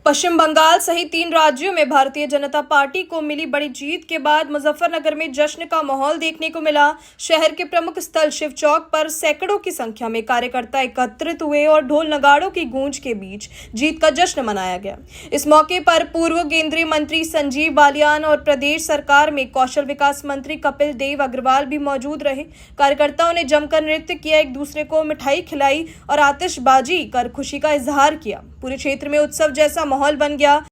पश्चिम बंगाल सहित 3 राज्यों में भारतीय जनता पार्टी को मिली बड़ी जीत के बाद मुजफ्फरनगर में जश्न का माहौल देखने को मिला। शहर के प्रमुख स्थल शिव चौक पर सैकड़ों की संख्या में कार्यकर्ता एकत्रित हुए और ढोल नगाड़ों की गूंज के बीच जीत का जश्न मनाया गया। इस मौके पर पूर्व केंद्रीय मंत्री संजीव बालियान और प्रदेश सरकार में कौशल विकास मंत्री कपिल देव अग्रवाल भी मौजूद रहे। कार्यकर्ताओं ने जमकर नृत्य किया, एक दूसरे को मिठाई खिलाई और आतिशबाजी कर खुशी का इजहार किया। पूरे क्षेत्र में उत्सव जैसा माहौल बन गया।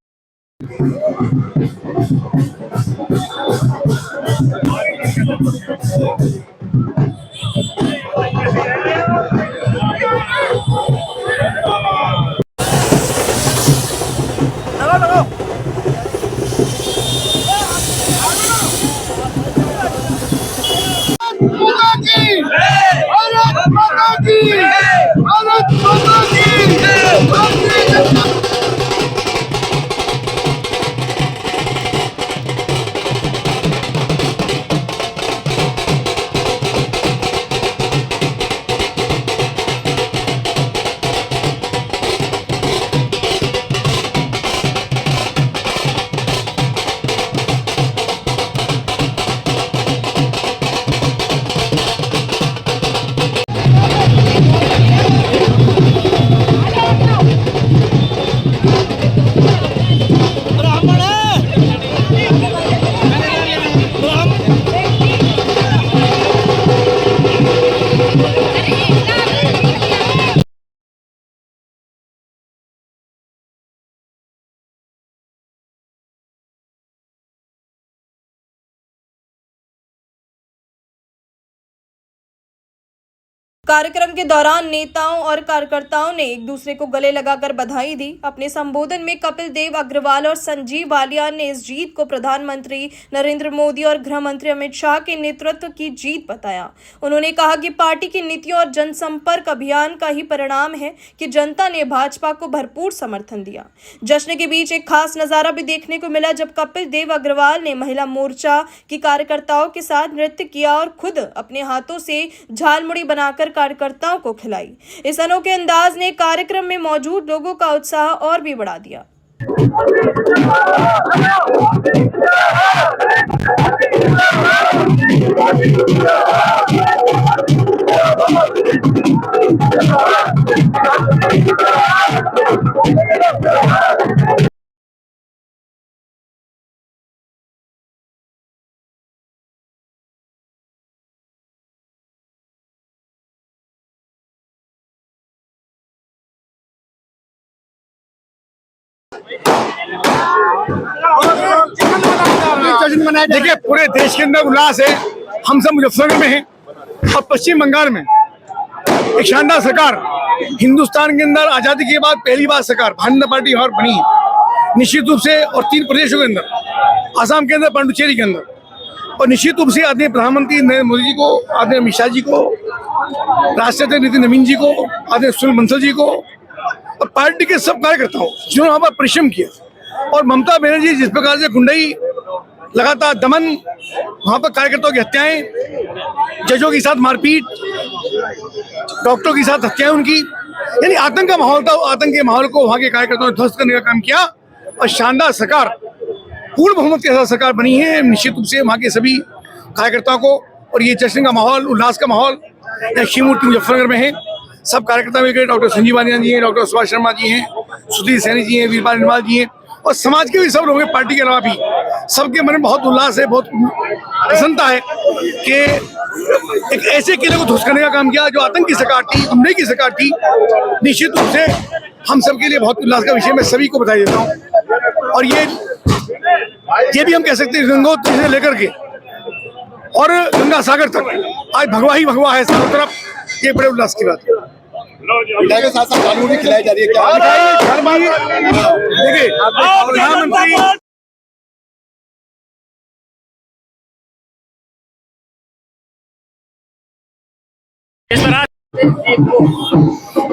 कार्यक्रम के दौरान नेताओं और कार्यकर्ताओं ने एक दूसरे को गले लगाकर बधाई दी। अपने संबोधन में कपिल देव अग्रवाल और संजीव बालियान ने इस जीत को प्रधानमंत्री नरेंद्र मोदी और गृह मंत्री अमित शाह के नेतृत्व की जीत बताया। उन्होंने कहा कि पार्टी की नीतियों और जनसंपर्क अभियान का ही परिणाम है कि जनता ने भाजपा को भरपूर समर्थन दिया। जश्न के बीच एक खास नजारा भी देखने को मिला जब कपिल देव अग्रवाल ने महिला मोर्चा की कार्यकर्ताओं के साथ नृत्य किया और खुद अपने हाथों से झालमुड़ी बनाकर कार्यकर्ताओं को खिलाई। इस अनोखे अंदाज ने कार्यक्रम में मौजूद लोगों का उत्साह और भी बढ़ा दिया। देखिए, पूरे देश के अंदर उल्लास है। हम सब मुजफ्फरनगर में हैं और पश्चिम बंगाल में एक शानदार सरकार, हिंदुस्तान के अंदर आजादी के बाद पहली बार सरकार भारतीय जनता पार्टी और बनी है निश्चित रूप से। और 3 प्रदेशों के अंदर, आसाम के अंदर, पांडुचेरी के अंदर, और निश्चित रूप से आदरणीय प्रधानमंत्री नरेंद्र मोदी जी को, आदरणीय अमित शाह जी को, राष्ट्रीय नितिन नवीन जी को, आदरणीय सुनील बंसल जी को और पार्टी के सब कार्यकर्ताओं जिन्होंने वहाँ पर परिश्रम किया। और ममता बनर्जी जिस प्रकार से गुंडाई, लगातार दमन, वहाँ पर कार्यकर्ताओं की हत्याएं, जजों के साथ मारपीट, डॉक्टरों के साथ हत्याएं उनकी, यानी आतंक का माहौल था। आतंक के माहौल को वहाँ के कार्यकर्ताओं ने ध्वस्त करने का काम किया और शानदार सरकार, पूर्ण बहुमत के साथ सरकार बनी है। निश्चित रूप से वहाँ के सभी कार्यकर्ताओं को, और ये जश्न का माहौल, उल्लास का माहौल शिवमूर्ति मुजफ्फरनगर में है। सब कार्यकर्ता मिलकर, डॉक्टर संजीव बालियान जी हैं, डॉक्टर सुभाष शर्मा जी हैं, सुधीर सैनी जी हैं, वीरपाल निर्मल जी हैं और समाज के भी सब लोग हैं। पार्टी के अलावा भी सबके मन में बहुत उल्लास है, बहुत प्रसन्नता है कि एक ऐसे किले को ध्वस्त करने का काम किया जो आतंक की सरकार थी, हमले की सरकार थी। निश्चित रूप से हम सबके लिए बहुत उल्लास का विषय, मैं सभी को बधाई देता हूँ। और ये भी हम कह सकते हैं गंगोत्री से लेकर के और गंगा सागर तक आज भगवा ही भगवा है चारों तरफ। ये बड़े उल्लास की बात है। मिठाई के साथ साथ झालमुड़ी खिलाई जा रही है क्या? देखिए, प्रधानमंत्री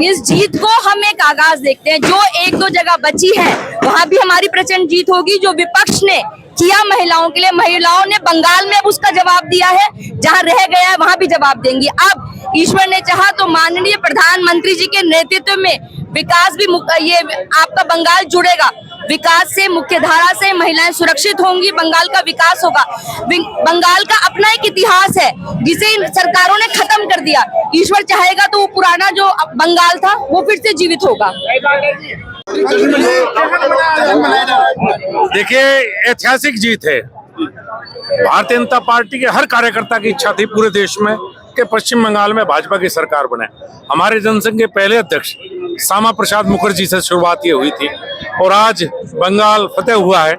इस जीत को हम एक आगाज देखते हैं। जो 1-2 जगह बची है वहाँ भी हमारी प्रचंड जीत होगी। जो विपक्ष ने किया महिलाओं के लिए, महिलाओं ने बंगाल में उसका जवाब दिया है, जहाँ रह गया है वहाँ भी जवाब देंगी। अब ईश्वर ने चाहा तो माननीय प्रधानमंत्री जी के नेतृत्व में विकास भी, ये आपका बंगाल जुड़ेगा। विकास से, मुख्य धारा से महिलाएं सुरक्षित होंगी, बंगाल का विकास होगा। बंगाल का अपना एक इतिहास है जिसे इन सरकारों ने खत्म कर दिया। ईश्वर चाहेगा तो वो पुराना जो बंगाल था वो फिर से जीवित होगा। देखिए, ऐतिहासिक जीत है। भारतीय जनता पार्टी के हर कार्यकर्ता की इच्छा थी पूरे देश में कि पश्चिम बंगाल में भाजपा की सरकार बने। हमारे जनसंघ के पहले अध्यक्ष श्यामा प्रसाद मुखर्जी से शुरुआत ये हुई थी और आज बंगाल फतेह हुआ है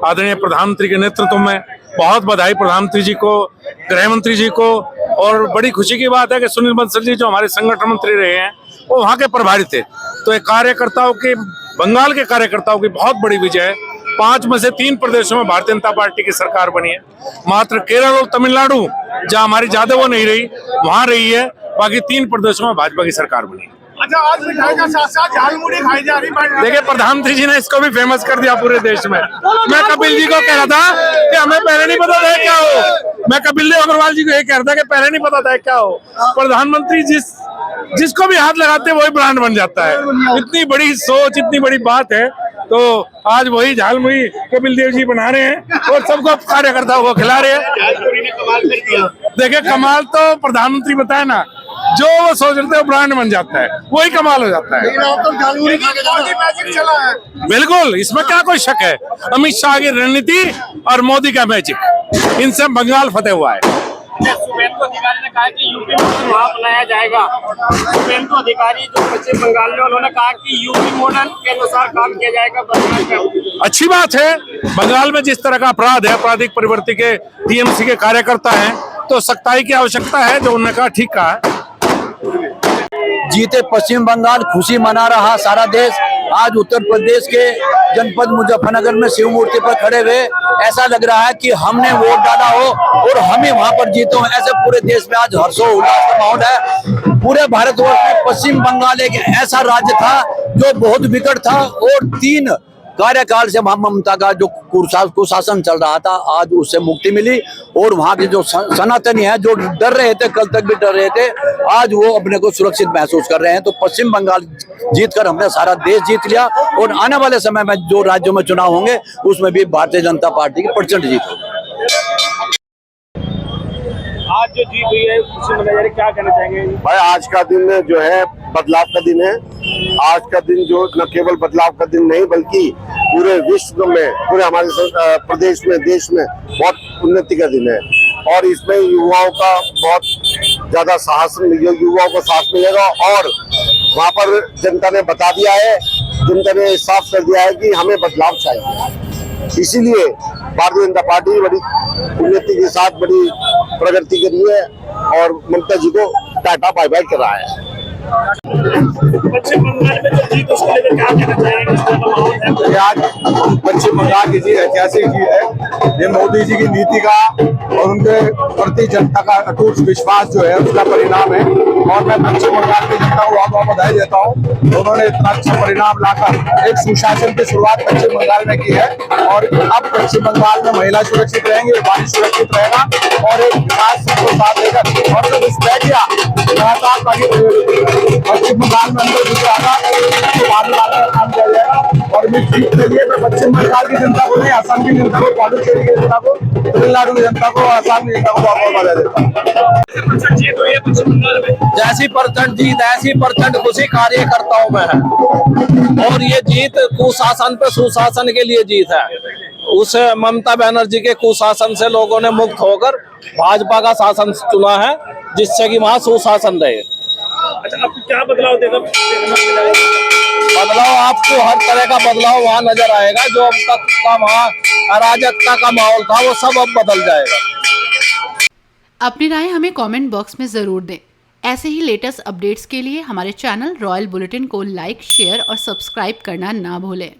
आदरणीय प्रधानमंत्री के नेतृत्व में। बहुत बधाई प्रधानमंत्री जी को, गृह मंत्री जी को। और बड़ी खुशी की बात है कि सुनील बंसल जी जो हमारे संगठन मंत्री रहे हैं वो वहाँ के प्रभारी थे। तो एक कार्यकर्ताओं की, बंगाल के कार्यकर्ताओं की बहुत बड़ी विजय है। 5 में से 3 प्रदेशों में भारतीय जनता पार्टी की सरकार बनी है। मात्र केरल और तमिलनाडु जहाँ हमारी ज्यादा वो नहीं रही, वहाँ रही है। बाकी 3 प्रदेशों में भाजपा की सरकार बनी है। अच्छा, आज मिठाई का साथ साथ झालमुड़ी खाई जा रही है। देखिए, प्रधानमंत्री जी ने इसको भी फेमस कर दिया पूरे देश में। मैं कपिल जी को कह रहा था कि हमें पहले नहीं पता था क्या हो। मैं कपिल देव अग्रवाल जी को ये कह रहा था कि पहले नहीं पता था क्या हो। प्रधानमंत्री जिसको भी हाथ लगाते हैं वही ब्रांड बन जाता है। इतनी बड़ी सोच, इतनी बड़ी बात है। तो आज वही झालमुड़ी कपिल देव जी बना रहे हैं और सबको कार्यकर्ताओं को खिला रहे हैं। देखिए, कमाल तो प्रधानमंत्री बताए ना, जो वो सोच रहे थे वो ब्रांड बन जाता है, वही कमाल हो जाता है। बिल्कुल, इसमें क्या कोई शक है। अमित शाह की रणनीति और मोदी का मैजिक, इनसे बंगाल फतेह हुआ है। शुभेंदु अधिकारी ने कहा कि यूपी मॉडल वहाँ अपनाया जाएगा। शुभेंदु अधिकारी जो पश्चिम बंगाल में, उन्होंने कहा कि यूपी मॉडल के अनुसार काम किया जाएगा। अच्छी बात है। बंगाल में जिस तरह का अपराध है, आपराधिक प्रवृत्ति के टीएमसी के कार्यकर्ता हैं, तो सख्ताई की आवश्यकता है। जो उन्होंने कहा ठीक कहा है। जीते पश्चिम बंगाल, खुशी मना रहा सारा देश। आज उत्तर प्रदेश के जनपद मुजफ्फरनगर में शिव मूर्ति पर खड़े हुए ऐसा लग रहा है कि हमने वोट डाला हो और हम ही वहां पर जीते हो। ऐसे पूरे देश में आज हर्षोल्लास का माहौल है। पूरे भारतवर्ष में पश्चिम बंगाल एक ऐसा राज्य था जो बहुत विकट था और 3 कार्यकाल से ममता का जो कुशासन चल रहा था, आज उससे मुक्ति मिली। और वहाँ के जो सनातनी है, जो डर रहे थे, कल तक भी डर रहे थे, आज वो अपने को सुरक्षित महसूस कर रहे हैं। तो पश्चिम बंगाल जीतकर हमने सारा देश जीत लिया और आने वाले समय में जो राज्यों में चुनाव होंगे उसमें भी भारतीय जनता पार्टी की प्रचंड जीत होगी। आज जो जीत हुई है, खुशी मनाई जा रही है, क्या कहना चाहेंगे? भाई, आज का दिन जो है बदलाव का दिन है। आज का दिन जो न केवल बदलाव का दिन नहीं बल्कि पूरे विश्व में, पूरे हमारे प्रदेश में, देश में बहुत उन्नति का दिन है। और इसमें युवाओं का बहुत ज्यादा साहस, युवाओं को साहस मिलेगा। और वहाँ पर जनता ने बता दिया है, जनता ने साफ कर दिया है कि हमें बदलाव चाहिए। इसीलिए भारतीय जनता पार्टी बड़ी उन्नति के साथ बड़ी प्रगति कर रही है और ममता जी को टाटा बाय बाय कर रहा है। पश्चिम बंगाल में जो जीत, उसको लेकर क्या कहना चाहेंगे? आज पश्चिम बंगाल की जीत ऐतिहासिक जीत है। ये मोदी जी की नीति का और उनके प्रति जनता का अटूट विश्वास जो है उसका परिणाम है। और मैं पश्चिम बंगाल की जनता को बहुत बधाई देता हूँ। उन्होंने इतना अच्छा परिणाम लाकर एक सुशासन की शुरुआत पश्चिम बंगाल में की है। और अब पश्चिम बंगाल में महिला सुरक्षित रहेंगे, पानी सुरक्षित रहेगा और एक विकास को साथ लेकर और जो घुसपैठिया लगातार पश्चिम बंगाल में अंदर घुस रहा था, तो काम किया जाएगा। और मैं जीत के लिए मैं पश्चिम बंगाल की जनता को नहीं, असम की जनता को, पांडिचेरी की जनता को, तमिलनाडु की जनता को, आसाम की जनता को बहुत बहुत बधाई देता हूँ। जीत हुई है पश्चिम बंगाल में, जैसी प्रचंड जीत ऐसी प्रचंड खुशी कार्यकर्ताओं में है। और ये जीत कुशासन पे सुशासन के लिए जीत है। उस ममता बनर्जी के कुशासन से लोगों ने मुक्त होकर भाजपा का शासन चुना है, जिससे कि वहाँ सुशासन रहे। अच्छा, आपको क्या बदलाव देगा? बदलाव आपको हर तरह का बदलाव वहाँ नजर आएगा। जो अब तक का वहाँ अराजकता का माहौल था वो सब अब बदल जाएगा। अपनी राय हमें कमेंट बॉक्स में ज़रूर दें। ऐसे ही लेटेस्ट अपडेट्स के लिए हमारे चैनल रॉयल बुलेटिन को लाइक, शेयर और सब्सक्राइब करना ना भूलें।